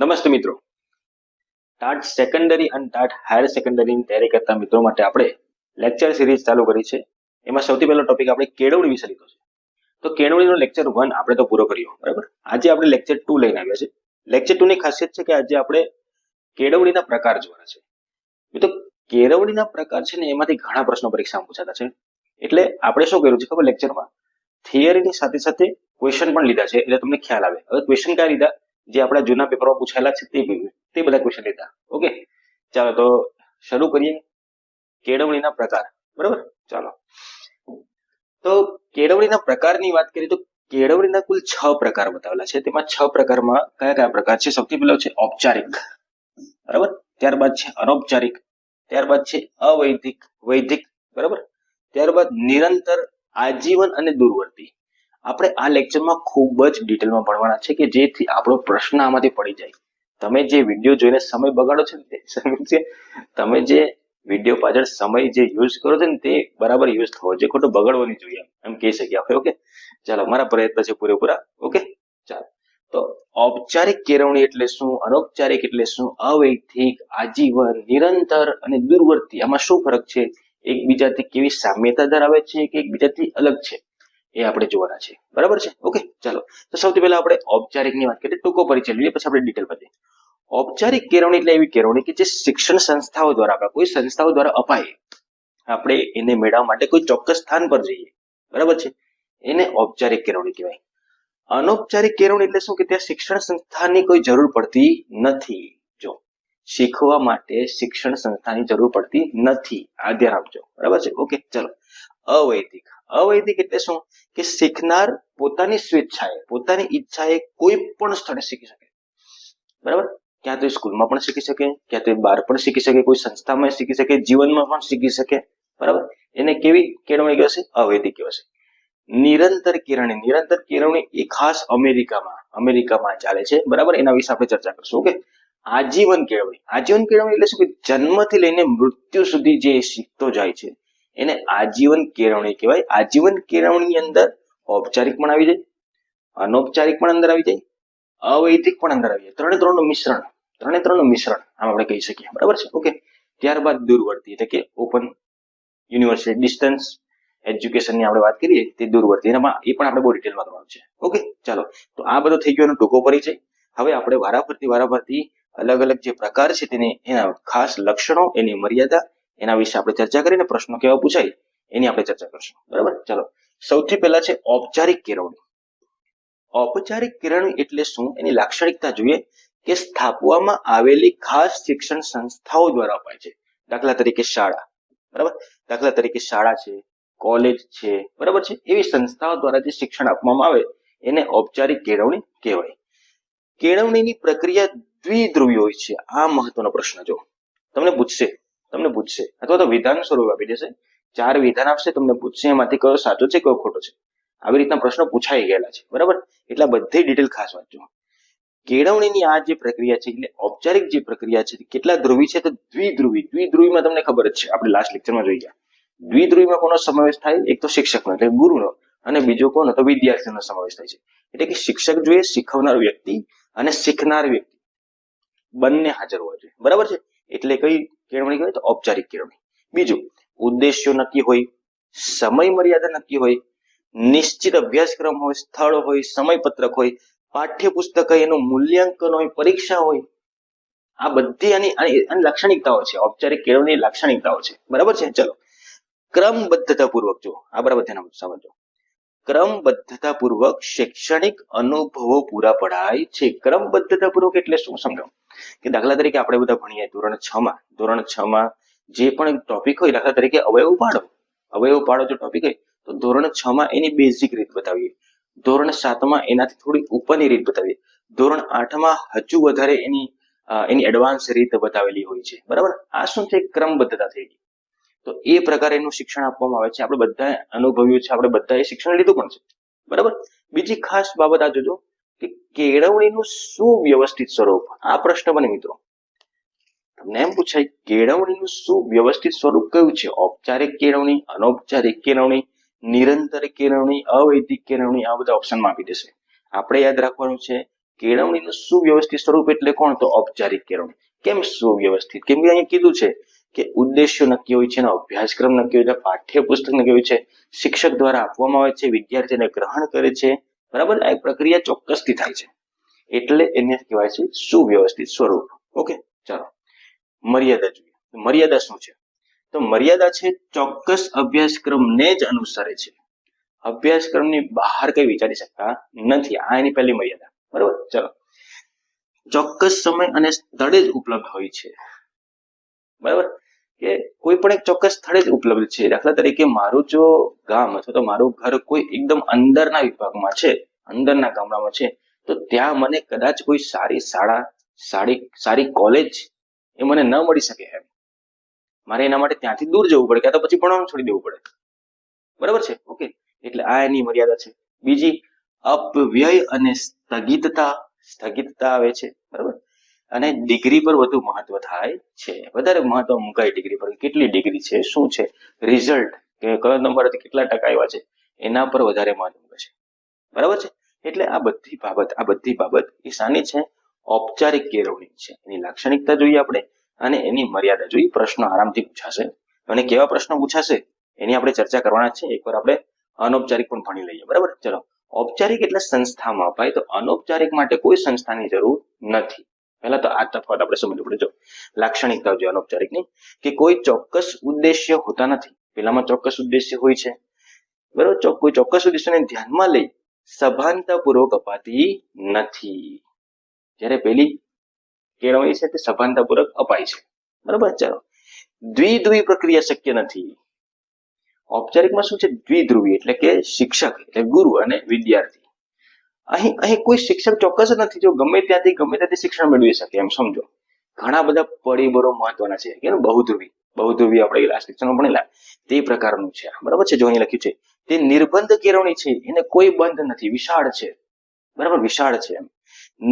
નમસ્તે મિત્રો, TAT secondary અને ટાટ હાયર સેકન્ડરીની તૈયારી કરતા મિત્રો માટે આપણે લેક્ચર સિરીઝ ચાલુ કરી છે. એમાં સૌથી પહેલો ટોપિક આપણે કેળવણી વિશે લીધો છે. તો કેળવણીનો લેક્ચર 1 આપણે તો પૂરો કર્યો, બરાબર. આજે આપણે લેક્ચર 2 લઈને આવ્યા છે. લેક્ચર 2 ની ખાસિયત છે કે આજે આપણે કેળવણીના પ્રકાર જોવાના છે. મિત્રો, કેળવણીના પ્રકાર છે ને એમાંથી ઘણા પ્રશ્નો પરીક્ષામાં પૂછાતા છે. એટલે આપણે શું કર્યું છે ખબર, લેક્ચરમાં થિયરીની સાથે સાથે ક્વેશ્ચન પણ લીધા છે, એટલે તમને ખ્યાલ આવે. હવે ક્વેશ્ચન ક્યાં લીધા? જે આપણા જૂના પેપરમાં પૂછાયેલા છે તે બધા ક્વેશ્ચન લીધા. ઓકે, ચાલો તો શરૂ કરીએ કેળવણીના પ્રકાર. બરાબર, ચાલો. તો કેળવણીના પ્રકારની વાત કરીએ તો કેળવણીના કુલ 6 પ્રકાર બતાવેલા છે. તેમાં 6 પ્રકારમાં કયા કયા પ્રકાર છે? સૌથી પહેલો છે ઔપચારિક, બરાબર. ત્યારબાદ છે અનૌપચારિક, ત્યારબાદ છે અવૈધિક, વૈધિક, બરાબર. ત્યારબાદ નિરંતર, આજીવન અને દૂરવર્તી. આપણે આ લેક્ચરમાં ખૂબ જ ડિટેલમાં ભણવાના છે કે જેથી આપણો પ્રશ્ન આમાંથી પડી જાય. તમે જે વિડીયો જોઈને સમય બગાડો છો ને તે તમે જે વિડીયો પાછળ સમય જે યુઝ કરો છો ને તે બરાબર યુઝ થવો જોઈએ, ખોટો બગાડવો નહીં જોઈએ, એમ કહી શકીએ આપણે. ઓકે, ચાલો, મારા પ્રયત્ન છે પૂરેપૂરા. ઓકે, ચાલો. તો ઔપચારિક કેળવણી એટલે શું, અનૌપચારિક એટલે શું, અવૈધિક, આજીવન, નિરંતર અને દૂરવર્તી, આમાં શું ફરક છે, એકબીજાથી કેવી સામ્યતા ધરાવે છે કે એકબીજાથી અલગ છે, એ આપણે જોવાના છે. બરાબર છે. ઓકે, ચાલો. તો સૌથી પહેલા આપણે ઔપચારિકની વાત કરીએ, ટૂંકો પરિચય લઈએ, પછી આપણે ડિટેલ પર જઈએ. ઔપચારિક કેળવણી એટલે એવી કેળવણી કે જે શિક્ષણ સંસ્થાઓ દ્વારા, આપણા કોઈ સંસ્થાઓ દ્વારા અપાય, આપણે એને મેળવવા માટે કોઈ ચોક્કસ સ્થાન પર જઈએ, બરાબર છે, એને ઔપચારિક કેળવણી કહેવાય. અનૌપચારિક કેળવણી એટલે શું કે ત્યાં શિક્ષણ સંસ્થાની કોઈ જરૂર પડતી નથી. જો શીખવા માટે શિક્ષણ સંસ્થાની જરૂર પડતી નથી, આ ધ્યાન આપજો. બરાબર છે. ઓકે, ચાલો. અવૈધિક, અવૈધિક એટલે શું કે શીખનાર પોતાની સ્વેચ્છાએ, પોતાની ઈચ્છાએ કોઈ પણ સ્થળે શીખી શકે, બરાબર. ક્યાં તો સ્કૂલમાં પણ શીખી શકે, ક્યાં તો બહાર પણ શીખી શકે, કોઈ સંસ્થામાં શીખી શકે, જીવનમાં પણ શીખી શકે, બરાબર. એને કેવી કેળવણી કહેવાશે? અવૈધિક કહેવાશે. નિરંતર કેળવણી, નિરંતર કેળવણી એ ખાસ અમેરિકામાં ચાલે છે, બરાબર. એના વિશે આપણે ચર્ચા કરશું. ઓકે. આજીવન કેળવણી, આજીવન કેળવણી એટલે શું કે જન્મથી લઈને મૃત્યુ સુધી જે શીખતો જાય છે એને આજીવન કેળવણી કહેવાય. આજીવન કેળવણીની અંદર ઔપચારિક પણ આવી જાય, અનૌપચારિક પણ અંદર આવી જાય, અવૈધિક પણ અંદર આવી જાય. ત્રણનું મિશ્રણ આમ આપણે કહી શકીએ, બરાબર છે. ઓકે. ત્યારબાદ દૂરવર્તી એટલે કે ઓપન યુનિવર્સિટી ડિસ્ટન્સ એજ્યુકેશનની આપણે વાત કરીએ તે દૂરવર્તી, એમાં એ પણ આપણે બહુ ડિટેલમાં કરવાનું છે. ઓકે, ચાલો. તો આ બધો થઈ ગયો એનો ટૂંકો પરિચય. હવે આપણે વારાફરતી અલગ અલગ જે પ્રકાર છે તેને એના ખાસ લક્ષણો, એની મર્યાદા, એના વિશે આપણે ચર્ચા કરીને પ્રશ્નો કેવા પૂછાય એની આપણે ચર્ચા કરશું. બરાબર, ચાલો. સૌથી પહેલા છે ઔપચારિક કેળવણી. ઔપચારિક કેળવણી એટલે શું, એની લાક્ષણિકતા જોઈએ કે સ્થાપવામાં આવેલી ખાસ શિક્ષણ સંસ્થાઓ દ્વારા અપાય છે. દાખલા તરીકે શાળા, બરાબર. દાખલા તરીકે શાળા છે, કોલેજ છે, બરાબર છે. એવી સંસ્થાઓ દ્વારા જે શિક્ષણ આપવામાં આવે એને ઔપચારિક કેળવણી કહેવાય. કેળવણીની પ્રક્રિયા દ્વિધ્રુવી હોય છે. આ મહત્વનો પ્રશ્ન જો તમને પૂછશે અથવા તો વિધાન સ્વરૂપ આપી દેશે, 4 વિધાન આપશે, તમને પૂછશે એમાંથી કયો સાચો છે કયો ખોટો છે. આવી રીતના પ્રશ્નો પૂછાઈ ગયેલા છે, બરાબર. એટલે બધી ડિટેલ ખાસ વાંચજો. કેળવણીની આ જે પ્રક્રિયા છે એટલે ઔપચારિક જે પ્રક્રિયા છે કેટલા ધ્રુવી છે? તો દ્વિધ્રુવી. દ્વિધ્રુવીમાં તમને ખબર જ છે, આપણે લાસ્ટ લેક્ચરમાં જોઈ ગયા. દ્વિધ્રુવીમાં કોનો સમાવેશ થાય? એક તો શિક્ષકનો એટલે ગુરુનો, અને બીજો કોનો? તો વિદ્યાર્થીનો સમાવેશ થાય છે. એટલે કે શિક્ષક જોઈએ, શીખવનાર વ્યક્તિ અને શીખનાર વ્યક્તિ બંને હાજર હોવા જોઈએ, બરાબર છે. એટલે કઈ કેળવણી કહેવાય? તો ઔપચારિક કેળવણી. બીજું, ઉદ્દેશ્યો નક્કી હોય, સમય મર્યાદા નક્કી હોય, નિશ્ચિત અભ્યાસક્રમ હોય, સ્થળ હોય, સમયપત્રક હોય, પાઠ્યપુસ્તક હોય, એનું મૂલ્યાંકન હોય, પરીક્ષા હોય. આ બધી આની લાક્ષણિકતાઓ છે, ઔપચારિક કેળવણીની લાક્ષણિકતાઓ છે, બરાબર છે. ચલો, ક્રમબદ્ધતાપૂર્વક જો આ બરાબર ધ્યાન સમજો. ક્રમબદ્ધતાપૂર્વક શૈક્ષણિક અનુભવો પૂરા પડાય છે. ક્રમબદ્ધતાપૂર્વક એટલે શું સમજો કે દાખલા તરીકે આપણે બધા ભણીએ ધોરણ 6 માં જે પણ ટોપિક હોય, દાખલા તરીકે અવયવ પાડો જો ટોપિક હોય તો ધોરણ 6 માં એની બેઝિક રીત બતાવીએ, ધોરણ 7 માં એનાથી થોડી ઉપરની રીત બતાવીએ, ધોરણ 8 માં હજુ વધારે એની એડવાન્સ રીત બતાવેલી હોય છે, બરાબર. આ શું છે? ક્રમબદ્ધતા થઈ ગઈ. તો એ પ્રકારે એનું શિક્ષણ આપવામાં આવે છે. આપણે બધા અનુભવ્યું છે, આપણે બધાએ શિક્ષણ લીધું પણ છે, બરાબર. બીજી ખાસ બાબત આ જોજો કે કેળવણીનું સુવ્યવસ્થિત સ્વરૂપ. આ પ્રશ્ન બને મિત્રો, તમને એમ પૂછાય કેળવણીનું સુવ્યવસ્થિત સ્વરૂપ કયું છે? ઔપચારિક કેળવણી, અનૌપચારિક કેળવણી, નિરંતર કેળવણી, અવૈધિક કેળવણી, આ બધા ઓપ્શનમાં આપી દેશે. આપણે યાદ રાખવાનું છે કેળવણીનું સુવ્યવસ્થિત સ્વરૂપ એટલે કોણ? તો ઔપચારિક કેળવણી. કેમ સુવ્યવસ્થિત? કેમ કે અહીંયા કીધું છે કે ઉદ્દેશ્યો નક્કી હોય છે, અભ્યાસક્રમ નક્કી હોય છે, પાઠ્યપુસ્તક નક્કી હોય છે, શિક્ષક દ્વારા આપવામાં આવે છે, વિદ્યાર્થીને ગ્રહણ કરે છે, બરાબર. આ પ્રક્રિયા ચોક્કસથી થાય છે એટલે એને કહેવાય છે સુવ્યવસ્થિત સ્વરૂપ. ઓકે, ચાલો મર્યાદા જોઈએ. મર્યાદા શું છે? તો મર્યાદા છે ચોક્કસ અભ્યાસક્રમને જ અનુસરે છે, અભ્યાસક્રમની બહાર કઈ વિચારી શકતા નથી. આ એની પહેલી મર્યાદા, બરાબર. ચલો, ચોક્કસ સમય અને સ્થળે જ ઉપલબ્ધ હોય છે, બરાબર. કે કોઈ પણ એક ચોક્કસ સ્થળે જ ઉપલબ્ધ છે. દાખલા તરીકે મારું જો ગામ અથવા તો મારું ઘર કોઈ એકદમ અંદરના વિભાગમાં છે, અંદરના ગામડામાં છે, તો ત્યાં મને કદાચ કોઈ સારી શાળા, સારી કોલેજ એ મને ન મળી શકે. એમ મારે એના માટે ત્યાંથી દૂર જવું પડે, ક્યાં તો પછી ભણવાનું છોડી દેવું પડે, બરાબર છે. ઓકે, એટલે આ એની મર્યાદા છે. બીજી અપવ્યય અને સ્થગિતતા આવે છે, બરાબર. અને ડિગ્રી પર વધુ મહત્વ થાય છે, વધારે મહત્વ મુકાય ડિગ્રી પર. કેટલી ડિગ્રી છે, શું છે રિઝલ્ટ, કે કયો નંબર કેટલા ટકા આવ્યા છે, એના પર વધારે મહત્વ મૂકે છે, બરાબર છે. એટલે આ બધી બાબત એ શાની છે? ઔપચારિક કેળવણી છે. એની લાક્ષણિકતા જોઈએ આપણે અને એની મર્યાદા જોઈએ. પ્રશ્નો આરામથી પૂછાશે અને કેવા પ્રશ્નો પૂછાશે એની આપણે ચર્ચા કરવાના છે. એકવાર આપણે અનૌપચારિક પણ ભણી લઈએ, બરાબર. ચલો, ઔપચારિક એટલે સંસ્થામાં અપાય, તો અનૌપચારિક માટે કોઈ સંસ્થાની જરૂર નથી. પહેલા તો આ તફાવત આપણે સમજવું પડે. જો લાક્ષણિકતા જોઈએ અનૌપચારિકની, કે કોઈ ચોક્કસ ઉદ્દેશ્ય હોતા નથી. પેલામાં ચોક્કસ ઉદ્દેશ્ય હોય છે, બરાબર. કોઈ ચોક્કસ ઉદ્દેશ્યને ધ્યાનમાં લઈ સભાનતાપૂર્વક અપાતી નથી. જ્યારે પેલી કેળવણી છે તે સભાનતાપૂર્વક અપાય છે, બરાબર. ચાલો, દ્વિધ્રુવી પ્રક્રિયા શક્ય નથી. ઔપચારિકમાં શું છે? દ્વિધ્રુવી એટલે કે શિક્ષક એટલે ગુરુ અને વિદ્યાર્થી. અહીં કોઈ શિક્ષક ચોક્કસ જ નથી, જો ગમે ત્યાંથી શિક્ષણ મેળવી શકે, એમ સમજો. ઘણા બધા પરિબળો મહત્વના છે. કે બહુધ્રુવી આપણે લાસ્ટ લેક્ચરમાં ભણેલા તે પ્રકારનું છે, બરાબર છે. જો અહીં લખ્યું છે તે નિર્બંધ કેળવણી છે, એને કોઈ બંધ નથી, વિશાળ છે, બરાબર, વિશાળ છે. એમ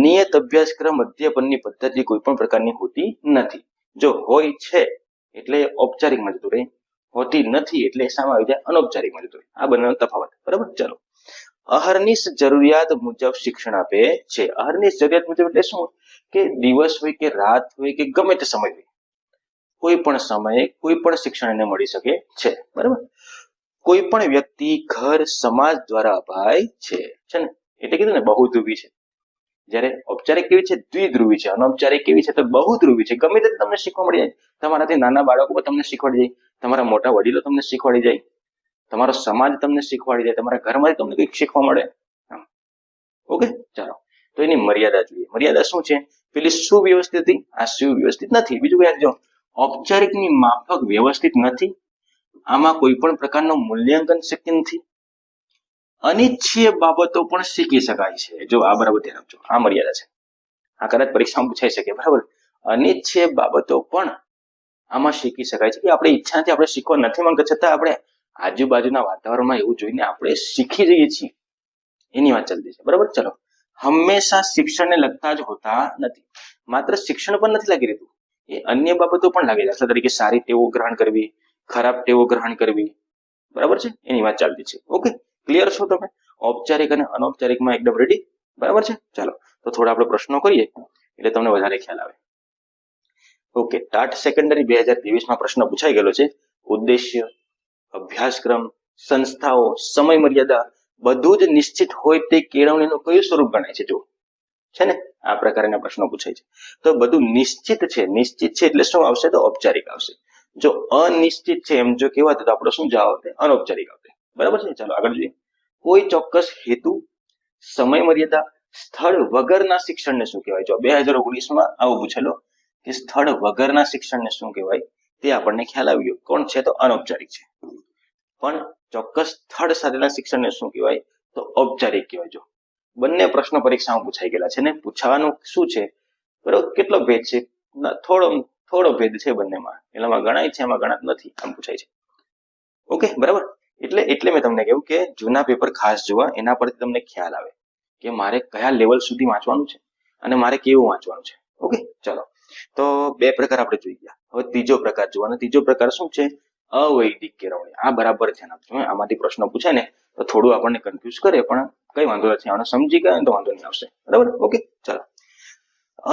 નિયત અભ્યાસક્રમ અધ્યાપનની પદ્ધતિ કોઈ પણ પ્રકારની હોતી નથી. જો હોય છે એટલે ઔપચારિકમાં જતું રહે, હોતી નથી એટલે શામાં આવી જાય? અનૌપચારિકમાં જતું રહે. આ બંનેનો તફાવત, બરાબર. ચાલો, અહર્નિશ જરૂરિયાત મુજબ શિક્ષણ આપે છે. અહર્નિશ જરૂરિયાત મુજબ એટલે શું? કે દિવસ હોય કે રાત હોય કે ગમે તે સમય હોય, કોઈ પણ સમયે કોઈ પણ શિક્ષણ એને મળી શકે છે, બરાબર. કોઈ પણ વ્યક્તિ, ઘર, સમાજ દ્વારા અપાય છે ને. એટલે કીધું ને બહુધ્રુવી છે. જ્યારે ઔપચારિક કેવી છે? દ્વિધ્રુવી છે. અનૌપચારિક કેવી છે? તો બહુધ્રુવી છે. ગમે તે તમને શીખવા મળી જાય. તમારાથી નાના બાળકો તમને શીખવાડી જાય, તમારા મોટા વડીલો તમને શીખવાડી જાય, તમારો સમાજ તમને શીખવાડી જાય, તમારા ઘરમાં તમને કંઈક શીખવા મળે. ઓકે, ચાલો, તો એની મર્યાદા જોઈએ. મર્યાદા શું છે? પેલી સુવ્યવસ્થિત હતી, આ સુવ્યવસ્થિત નથી. બીજું યાદ જો, ઔપચારિકની માફક વ્યવસ્થિત નથી. આમાં કોઈ પણ પ્રકારનું મૂલ્યાંકન શક્ય નથી. અનિચ્છીય બાબતો પણ શીખી શકાય છે. જો આ બરાબર ધ્યાન આપજો, આ મર્યાદા છે. આ કદાચ પરીક્ષામાં પૂછાઈ શકે, બરાબર. અનિચ્છીય બાબતો પણ આમાં શીખી શકાય છે. કે આપણે ઈચ્છાથી આપણે શીખવા નથી માંગતા, છતાં આપણે આજુબાજુના વાતાવરણમાં એવું જોઈને આપણે શીખી જઈએ છીએ, એની વાત ચાલતી છે, બરાબર. ચલો, હંમેશા શિક્ષણને લગતા જ હોતા નથી. માત્ર શિક્ષણ પણ નથી લાગી રહેતું, એ અન્ય બાબતો પણ લાગે. દાખલા તરીકે સારી ટેવો ગ્રહણ કરવી, ખરાબ ટેવો ગ્રહણ કરવી, બરાબર છે, એની વાત ચાલતી છે. ઓકે, ક્લિયર છો તમે? ઔપચારિક અને અનૌપચારિકમાં એકદમ રેડી, બરાબર છે. ચાલો, તો થોડા આપણે પ્રશ્નો કરીએ એટલે તમને વધારે ખ્યાલ આવે. ઓકે, ટાટ સેકન્ડરી 2023માં પ્રશ્ન પૂછાઈ ગયેલો છે. ઉદ્દેશ્ય, અભ્યાસક્રમ, સંસ્થાઓ, સમય મર્યાદા બધું જ નિશ્ચિત હોય તે કેળવણીનું કયું સ્વરૂપ ગણાય છે? જો છે ને, આ પ્રકારના પ્રશ્નો પૂછાય છે. તો બધું નિશ્ચિત છે. નિશ્ચિત છે એટલે શું આવશે? તો ઔપચારિક આવશે. જો અનિશ્ચિત છે એમ જો કહેવાય તો આપણો શું જવાબ આવશે? અનૌપચારિક આવશે, બરાબર છે. ચાલો આગળ જોઈએ. કોઈ ચોક્કસ હેતુ, સમય મર્યાદા, સ્થળ વગરના શિક્ષણને શું કહેવાય? જો 2019માં આવું પૂછેલો કે સ્થળ વગરના શિક્ષણને શું કહેવાય, તે આપણને ખ્યાલ આવ્યો. કોણ છે? તો અનૌપચારિક છે. પણ ચોક્કસ સ્થળ સાથેના શિક્ષણને શું કહેવાય? તો ઔપચારિક કહેવાય. જો બંને પ્રશ્નો પરીક્ષામાં પૂછાઈ ગયેલા છે ને, પૂછવાનું શું છે, બરોબર? કેટલો ભેદ છે? થોડો ભેદ છે બંનેમાં. પેલામાં ગણાય છે, એમાં ગણાત નથી, આમ પૂછાય છે. ઓકે, બરાબર. એટલે મેં તમને કહ્યું કે જૂના પેપર ખાસ જોવા, એના પરથી તમને ખ્યાલ આવે કે મારે કયા લેવલ સુધી વાંચવાનું છે અને મારે કેવું વાંચવાનું છે. ઓકે, ચલો, તો બે પ્રકાર આપણે જોઈ ગયા. હવે ત્રીજો પ્રકાર જોવાનો. ત્રીજો પ્રકાર શું છે? અવૈદિક કેળવણી. આ બરાબર ધ્યાન આપજો. આમાંથી પ્રશ્ન પૂછાય ને તો થોડું આપણને કન્ફ્યુઝ કરે, પણ કઈ વાંધો નથી, આને સમજી ગયા તો વાંધો નહીં આવશે. બરાબર, ઓકે. ચાલો,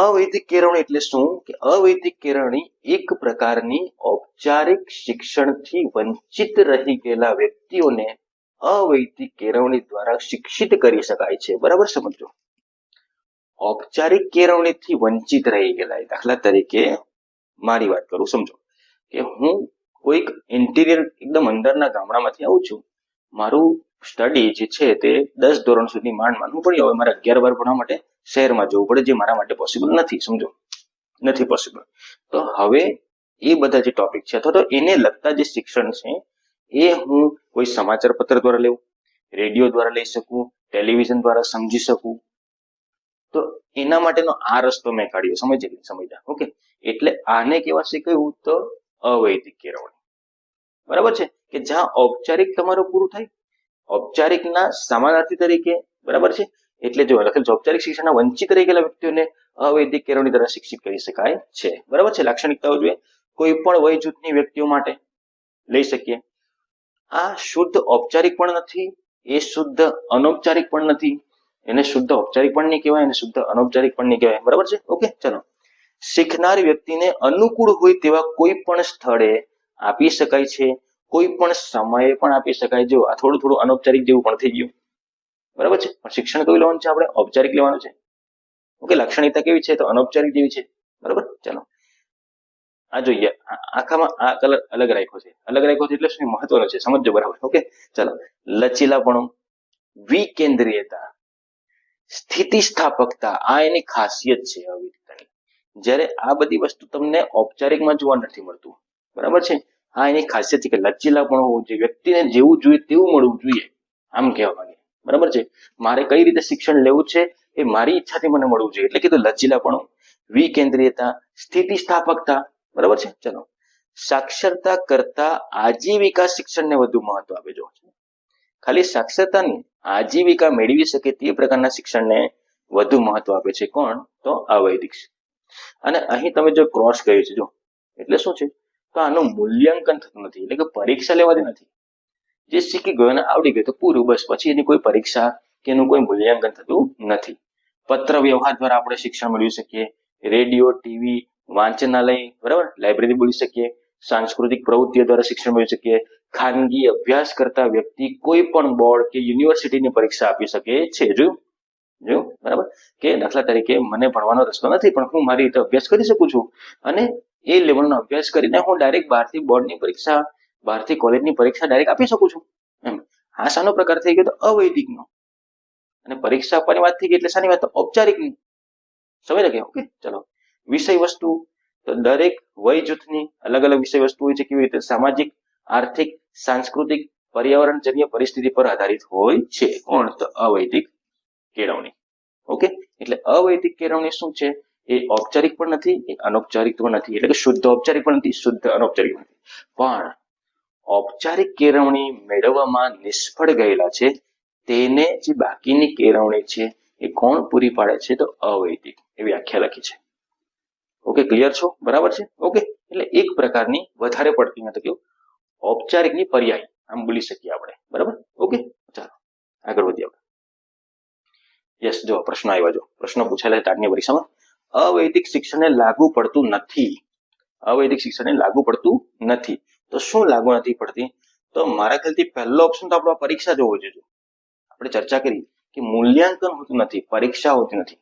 અવૈદિક કેળવણી એટલે શું? કે અવૈદિક કેળવણી એક પ્રકારની ઔપચારિક શિક્ષણથી વંચિત રહી ગયેલા વ્યક્તિઓને અવૈદિક કેળવણી દ્વારા શિક્ષિત કરી શકાય છે. બરાબર, સમજો. ઔપચારિક કેળવણીથી વંચિત રહી ગયેલા, દાખલા તરીકે મારી વાત કરું, સમજો કે હું કોઈક ઇન્ટિરિયર એકદમ અંદરના ગામડામાંથી આવું છું. મારું સ્ટડી જે છે તે 10 ધોરણ સુધી માનવું પડ્યું. હવે મારે 11 ભણવા માટે શહેરમાં જવું પડે, જે મારા માટે પોસિબલ નથી. સમજો, નથી પોસિબલ. તો હવે એ બધા જે ટોપિક છે અથવા તો એને લગતા જે શિક્ષણ છે એ હું કોઈ સમાચાર પત્ર દ્વારા લેવું, રેડિયો દ્વારા લઈ શકું, ટેલિવિઝન દ્વારા સમજી શકું. તો એના માટેનો આ રસ્તો મેં કાઢ્યો. સમજ્યા? ઓકે. એટલે આને કહેવાશે કયું? તો અવૈદિક કેળવણી. બરાબર છે, કે જ્યાં ઔપચારિક તમારું પૂરું થાય, ઔપચારિકના સમાનાર્થી તરીકે. બરાબર છે, એટલે જો લખેલ છે ઔપચારિક શિક્ષણના વંચિત રહી ગયેલા વ્યક્તિઓને અવૈદિક કેળવણી દ્વારા શિક્ષિત કરી શકાય છે. બરાબર છે. લાક્ષણિકતાઓ જોઈએ, કોઈ પણ વય જૂથની વ્યક્તિઓ માટે લઈ શકીએ. આ શુદ્ધ ઔપચારિક પણ નથી, એ શુદ્ધ અનૌપચારિક પણ નથી. એને શુદ્ધ ઔપચારિક પણ નહીં કહેવાય, એને શુદ્ધ અનૌપચારિક પણ નહીં કહેવાય. બરાબર છે, ઓકે. ચલો, શીખનાર વ્યક્તિને અનુકૂળ હોય તેવા કોઈ પણ સ્થળે આપી શકાય છે, કોઈ પણ સમયે પણ આપી શકાય. જો આ થોડું અનૌપચારિક જેવું પણ થઈ ગયું. બરાબર છે, પણ શિક્ષણ કયું લેવાનું છે આપણે? ઔપચારિક લેવાનું છે. ઓકે. લાક્ષણિકતા કેવી છે? તો અનૌપચારિક જેવી છે. બરાબર. ચાલો, આ જોઈએ. આખામાં આ કલર અલગ રાખ્યો છે. અલગ રાખ્યો છે એટલે શું મહત્વનો છે, સમજો. બરાબર, ઓકે. ચાલો, લચીલાપણું, વિકેન્દ્રીયતા, સ્થિતિસ્થાપકતા, આ એની ખાસિયત છે અવિદિકતાની. જ્યારે આ બધી વસ્તુ તમને ઔપચારિકમાં જોવા નથી મળતું. બરાબર છે. આ એની ખાસિયત છે કે લચીલાપણું હોવું જોઈએ, વ્યક્તિને જેવું જોઈએ તેવું મળવું જોઈએ, આમ કહેવા માંગે. બરાબર છે. મારે કઈ રીતે શિક્ષણ લેવું છે એ મારી ઈચ્છાથી મને મળવું જોઈએ, એટલે કીધું લચીલાપણું, વિકેન્દ્રીયતા, સ્થિતિસ્થાપકતા. બરાબર છે. ચલો, સાક્ષરતા કરતા આજીવિકા શિક્ષણને વધુ મહત્વ આપે. જો ખાલી સાક્ષરતાની આજીવિકા મેળવી શકે તે પ્રકારના શિક્ષણને વધુ મહત્વ આપે છે. કોણ? તો અવૈદિક. અને અહીં તમે જો ક્રોસ કર્યું છે, જો એટલે શું છે? તો આનું મૂલ્યાંકન થતું નથી, એટલે કે પરીક્ષા લેવાતી નથી. જે શીખી ગયો અને આવડી ગયો તો પૂરું, બસ. પછી એની કોઈ પરીક્ષા કે એનું કોઈ મૂલ્યાંકન થતું નથી. પત્ર વ્યવહાર દ્વારા આપણે શિક્ષણ મેળવી શકીએ, રેડિયો, ટીવી, વાંચનાલય, બરાબર, લાઇબ્રેરી બોલી શકીએ, સાંસ્કૃતિક પ્રવૃત્તિઓ દ્વારા શિક્ષણ મેળવી શકીએ. ખાનગી અભ્યાસ કરતા વ્યક્તિ કોઈ પણ બોર્ડ કે યુનિવર્સિટીની પરીક્ષા આપી શકે છે. જો બરાબર, કે દાખલા તરીકે મને ભણવાનો રસ્તો નથી, પણ હું મારી રીતે અભ્યાસ કરી શકું છું, અને એ લેવલનો અભ્યાસ કરીને હું ડાયરેક્ટ બહારથી બોર્ડની પરીક્ષા, બહારથી કોલેજની પરીક્ષા ડાયરેક્ટ આપી શકું છું. એમ આ શાનો પ્રકાર થઈ ગયો? તો અવૈદિકનો. અને પરીક્ષા આપવાની વાત થઈ ગઈ એટલે શાની વાત? તો ઔપચારિકની. સમજ કે? ઓકે. ચલો, વિષય વસ્તુ, તો દરેક વય જૂથની અલગ અલગ વિષય વસ્તુ હોય છે. કેવી રીતે? સામાજિક, આર્થિક, સાંસ્કૃતિક, પર્યાવરણજન્ય પરિસ્થિતિ પર આધારિત હોય છે. કોણ? તો અવૈદિક કેળવણી. ઓકે. એટલે અવૈદિક કેળવણી શું છે? એ ઔપચારિક પણ નથી, એ અનૌપચારિક પણ નથી, એટલે કે શુદ્ધ ઔપચારિક પણ નથી, શુદ્ધ અનૌપચારિક નથી. પણ ઔપચારિક કેળવણી મેળવવામાં નિષ્ફળ ગયેલા છે તેને જે બાકીની કેળવણી છે એ કોણ પૂરી પાડે છે? તો અવૈદિક. એવી વ્યાખ્યા લખી છે. ઓકે, ક્લિયર છો? બરાબર છે, ઓકે. એટલે એક પ્રકારની વધારે પડતી નથી, કેવું ઔપચારિકની પર્યાય આમ બોલી શકીએ આપણે. બરાબર, ઓકે. ચાલો આગળ વધીએ આપણે. યસ, જો પ્રશ્ન આવ્યા, જો પ્રશ્ન પૂછાયેલા તારની પરીક્ષામાં. અવૈદિક શિક્ષણને લાગુ પડતું નથી. અવૈદિક શિક્ષણને લાગુ પડતું નથી. તો શું લાગુ નથી પડતી? તો મારા ખ્યાલથી પહેલો ઓપ્શન તો આપણો પરીક્ષા જ હોવો જોઈએ. આપણે ચર્ચા કરી કે મૂલ્યાંકન હોતું નથી, પરીક્ષા હોતી નથી.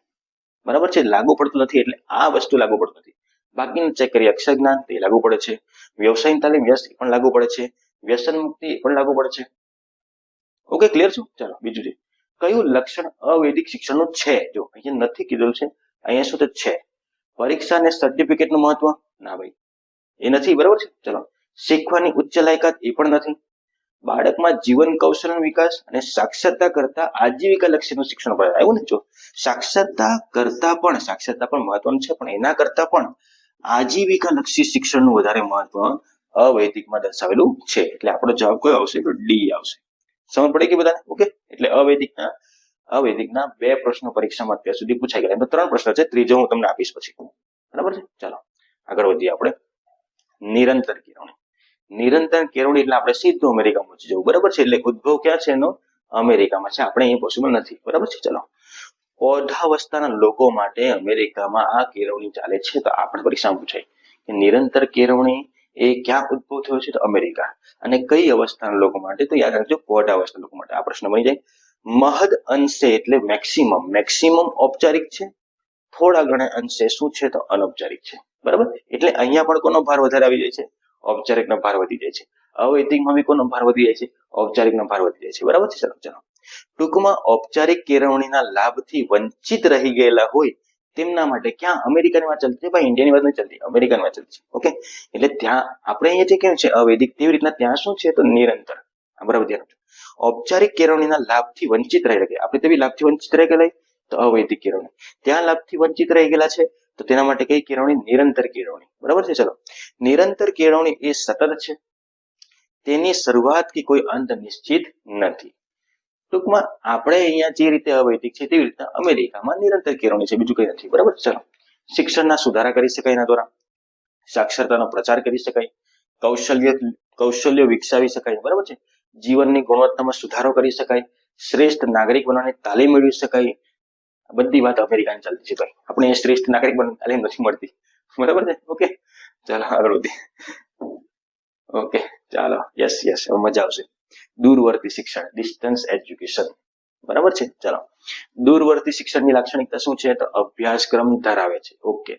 બરાબર છે. લાગુ પડતું નથી એટલે આ વસ્તુ લાગુ પડતું નથી. બાકીનું ચેક કરીએ. અક્ષર જ્ઞાન તે લાગુ પડે છે, વ્યવસાયની તાલીમ યસ એ પણ લાગુ પડે છે, વ્યસન મુક્તિ એ પણ લાગુ પડે છે. ઓકે, ક્લિયર છો? ચાલો બીજું છે, કયું લક્ષણ અવૈદિક શિક્ષણનું છે? જો અહીંયા નથી કીધું છે, અહીંયા શું છે? પરીક્ષા અને સર્ટિફિકેટનું મહત્વ? ના ભાઈ, એ નથી. બરાબર છે. ચલો, શીખવાની ઉચ્ચ લાયકાત? એ પણ નથી. બાળકમાં જીવન કૌશલ્યનો વિકાસ અને સાક્ષરતા કરતા આજીવિકા લક્ષ્યનું શિક્ષણ આવ્યું ને. જો સાક્ષરતા પણ મહત્વનું છે, પણ એના કરતા પણ આજીવિકા લક્ષી શિક્ષણનું વધારે મહત્વ અવૈદિકમાં દર્શાવેલું છે. એટલે આપણો જવાબ કયો આવશે? તો ડી આવશે. સમજ પડી ગઈ બધાને? ઓકે. એટલે અવૈદિકના 2 પ્રશ્નો પરીક્ષામાં અત્યાર સુધી પૂછાઈ ગયા. એમાં 3 પ્રશ્ન છે, ત્રીજો હું તમને આપીશ પછી. બરાબર છે. ચાલો આગળ વધીએ આપણે. નિરંતર કેળવણી. નિરંતર કેળવણી એટલે આપણે સીધું અમેરિકા પહોંચી જવું, બરાબર છે. એટલે ઉદ્ભવ ક્યાં છે એનો? અમેરિકામાં છે. આપણે અહીંયા પોસિબલ નથી, બરાબર છે. ચલો, ઓઢાવસ્થાના લોકો માટે અમેરિકામાં આ કેળવણી ચાલે છે. તો આપણે પરીક્ષામાં પૂછાય કે નિરંતર કેળવણી એ ક્યાં ઉદ્ભવ થયો છે? તો અમેરિકા. અને કઈ અવસ્થાના લોકો માટે? તો યાદ રાખજો, ઓઢાવસ્થાના લોકો માટે. આ પ્રશ્ન બની જાય. મહદ અંશે એટલે મેક્સિમમ ઔપચારિક છે, થોડા ઘણા અંશે શું છે? તો અનૌપચારિક છે, બરાબર. એટલે અહીંયા પણ કોનો ભાર વધારે આવી જાય છે? ઔપચારિકનો ભાર વધી જાય છે. અવૈધિકમાં બી કોનો ભાર વધી જાય છે? ઔપચારિકનો ભાર વધી જાય છે, બરાબર છે. ચલો, ટૂંકમાં ઔપચારિક કેળવણીના લાભથી વંચિત રહી ગયેલા હોય તેમના માટે ક્યાં? અમેરિકાની વાત ચાલતી છે ભાઈ, ઇન્ડિયાની વાત નથી ચાલતી, અમેરિકાની વાત ચાલતી છે. ઓકે, એટલે ત્યાં આપણે અહીંયા જે કેવું છે અવૈધિક, તેવી રીતના ત્યાં શું છે? તો નિરંતર. બરાબર, ધ્યાન રાખજો. ઔપચારિક કેળવણીના લાભથી વંચિત રહી ગયા, આપણે તેવી લાભથી વંચિત રહી ગયેલા તો અવૈધિક કેળવણી. ત્યાં લાભથી વંચિત રહી ગયેલા છે તો તેના માટે કઈ કેળવણી? નિરંતર કેળવણી, બરાબર છે. ચલો, નિરંતર કેળવણી એ સતત છે, તેની શરૂઆત કે કોઈ અંત નિશ્ચિત નથી. ટૂંકમાં આપણે અહીંયા જે રીતે અવૈધિક છે તેવી રીતે અમેરિકામાં નિરંતર કેળવણી છે, બીજું કઈ નથી, બરાબર. ચલો, શિક્ષણના સુધારા કરી શકાય એના દ્વારા, સાક્ષરતાનો પ્રચાર કરી શકાય, કૌશલ્ય વિકસાવી શકાય, બરાબર છે. જીવનની ગુણવત્તામાં સુધારો કરી શકાય, શ્રેષ્ઠ નાગરિક બનવાની તાલીમ મેળવી શકાય. બધી વાત અમેરિકાની ચાલતી છે ભાઈ, આપણે શ્રેષ્ઠ નાગરિક બનવાની તાલીમ નથી મળતી, બરાબર છે. ઓકે, ચાલો આગળ વધીએ. ઓકે, ચાલો, યસ, હવે મજા આવશે. દૂરવર્તી શિક્ષણ, ડિસ્ટન્સ એજ્યુકેશન, બરાબર છે. ચાલો, દૂરવર્તી શિક્ષણની લાક્ષણિકતા શું છે? તો અભ્યાસક્રમ ધરાવે છે. ઓકે,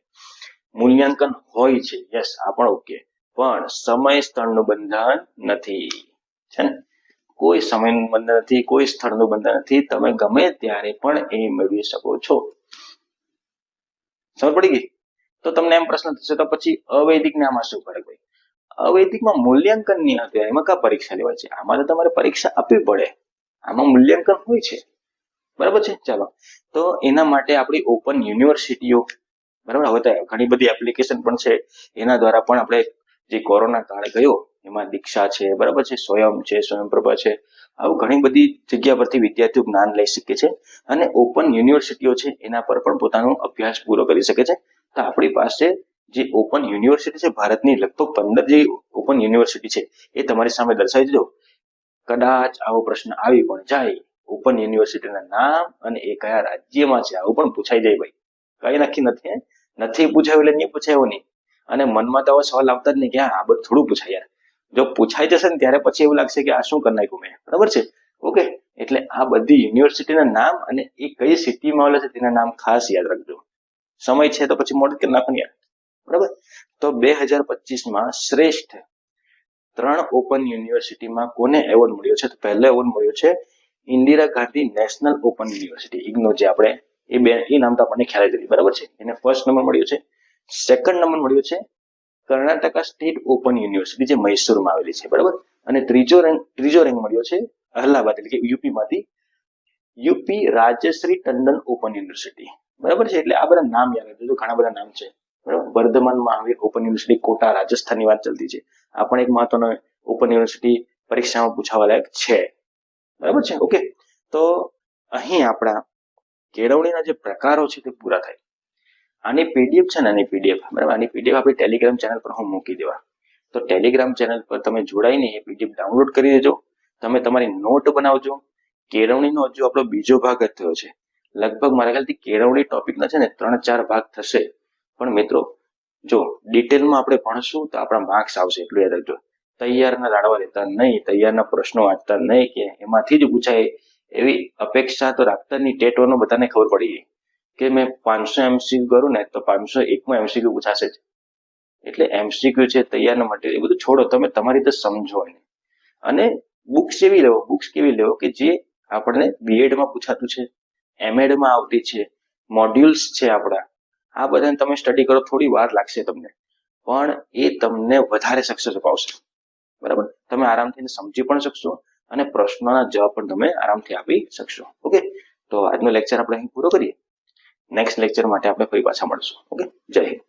મૂલ્યાંકન હોય છે. યસ, આ પણ ઓકે, પણ સમય સ્થળનું બંધન નથી, છે ને? કોઈ સમયનું બંધન નથી, કોઈ સ્થળનું બંધન નથી. તમે ગમે ત્યારે પણ એ મેળવી શકો છો. સમજ પડી ગઈ? તો તમને એમ પ્રશ્ન થશે તો પછી અવૈધિક ને આમાં શું ફરક હોય? અવૈધિકમાં મૂલ્યાંકન નહીં હતું, એમાં કા પરીક્ષા લેવાય છે? આમાં તો તમારે પરીક્ષા આપવી પડે, આમાં મૂલ્યાંકન હોય છે, બરાબર છે. ચાલો, તો એના માટે આપણી ઓપન યુનિવર્સિટીઓ, બરાબર. હવે તો ઘણી બધી એપ્લિકેશન પણ છે, એના દ્વારા પણ આપણે જે કોરોના કાળ ગયો એમાં દીક્ષા છે, બરાબર છે, સ્વયંપ્રભા છે, આવું ઘણી બધી જગ્યા પરથી વિદ્યાર્થીઓ જ્ઞાન લઈ શકે છે. અને ઓપન યુનિવર્સિટીઓ છે એના પર પણ પોતાનો અભ્યાસ પૂરો કરી શકે છે. તો આપણી પાસે જે ઓપન યુનિવર્સિટી છે ભારતની, લગભગ 15 જે ઓપન યુનિવર્સિટી છે એ તમારી સામે દર્શાવી દીધો. કદાચ આવો પ્રશ્ન આવી પણ જાય, ઓપન યુનિવર્સિટીના નામ અને એ કયા રાજ્યમાં છે આવું પણ પૂછાઈ જાય ભાઈ, કઈ નક્કી નથી પૂછાયું એટલે નહીં પૂછાયું નહીં. અને મનમાં તો આવા સવાલ આવતા જ નહીં કે આ બધું થોડું પૂછાય યાર. જો પૂછાઈ જશે ને ત્યારે પછી એવું લાગશે કે આ શું કરી નાખ્યું મેં, બરાબર છે. ઓકે, એટલે આ બધી યુનિવર્સિટીના નામ અને એ કઈ સિટીમાં આવેલા છે તેના નામ ખાસ યાદ રાખજો. સમય છે તો પછી મોડું કરી નાખો યાર, બરાબર. તો 2025માં શ્રેષ્ઠ 3 ઓપન યુનિવર્સિટીમાં કોને એવોર્ડ મળ્યો છે? તો પહેલો એવોર્ડ મળ્યો છે Indira Gandhi national open university, IGNOU, જે આપણે એ નામ તો આપણને ખ્યાલ જ નથી, બરાબર છે. એને ફર્સ્ટ નંબર મળ્યો છે. સેકન્ડ નંબર મળ્યો છે કર્ણાટકા સ્ટેટ ઓપન યુનિવર્સિટી, જે મૈસૂરમાં આવેલી છે, બરાબર. અને ત્રીજો રેન્ક મળ્યો છે અલ્હાબાદ, એટલે કે યુપીમાંથી UP Rajshri Tandon open university, બરાબર છે. એટલે આ બધા નામ યાદ રાખજો, ઘણા બધા નામ છે, બરાબર. વર્ધમાનમાં આવે ઓપન યુનિવર્સિટી, કોટા રાજસ્થાનની વાત ચાલતી છે. આ પણ એક મહત્વનો ઓપન યુનિવર્સિટી પરીક્ષામાં પૂછાવા લાયક છે, બરાબર છે. ઓકે, તો અહીં આપણા કેળવણીના જે પ્રકારો છે તે પૂરા થાય. આની પીડીએફ છે ને, બરાબર, આની પીડીએફ આપણી ટેલિગ્રામ ચેનલ પર હું મૂકી દેવા. તો ટેલિગ્રામ ચેનલ પર તમે જોડાઈને એ પીડીએફ ડાઉનલોડ કરી દેજો. તમે તમારી નોટ બનાવજો. કેળવણીનો હજુ આપણો બીજો ભાગ જ થયો છે. લગભગ મારા ખ્યાલથી કેળવણી ટોપિકના છે ને 3-4 ભાગ થશે. પણ મિત્રો, જો ડિટેલમાં આપણે ભણશું તો આપણા માર્ક્સ આવશે, એટલું યાદ રાખજો. તૈયારના લાડવા લેતા નહીં, તૈયારના પ્રશ્નો વાંચતા નહીં કે એમાંથી જ પૂછાય એવી અપેક્ષા તો રાખતા નહીં. ટેટ 1 બધાને ખબર પડી ગઈ કે મેં 500 MCQ કરું ને તો 501માં MCQ પૂછાશે જ. એટલે MCQ છે, તૈયારના મટીરિયલ, એ બધું છોડો, તમે તમારી રીતે સમજો એને. અને બુક્સ કેવી લેવો કે જે આપણને બીએડમાં પૂછાતું છે, એમએડમાં આવતી છે, મોડ્યુલ્સ છે આપણા, આ બધાને તમે સ્ટડી કરો. થોડી વાર લાગશે તમને, પણ એ તમને વધારે સક્સેસ અપાવશે, બરાબર. તમે આરામથી સમજી પણ શકશો અને પ્રશ્નોના જવાબ પણ તમે આરામથી આપી શકશો. ઓકે, તો આજનો લેક્ચર આપણે અહીં પૂરો કરીએ. નેક્સ્ટ લેક્ચર માટે આપણે ફરી પાછા મળશું. ઓકે, જય હિન્દ.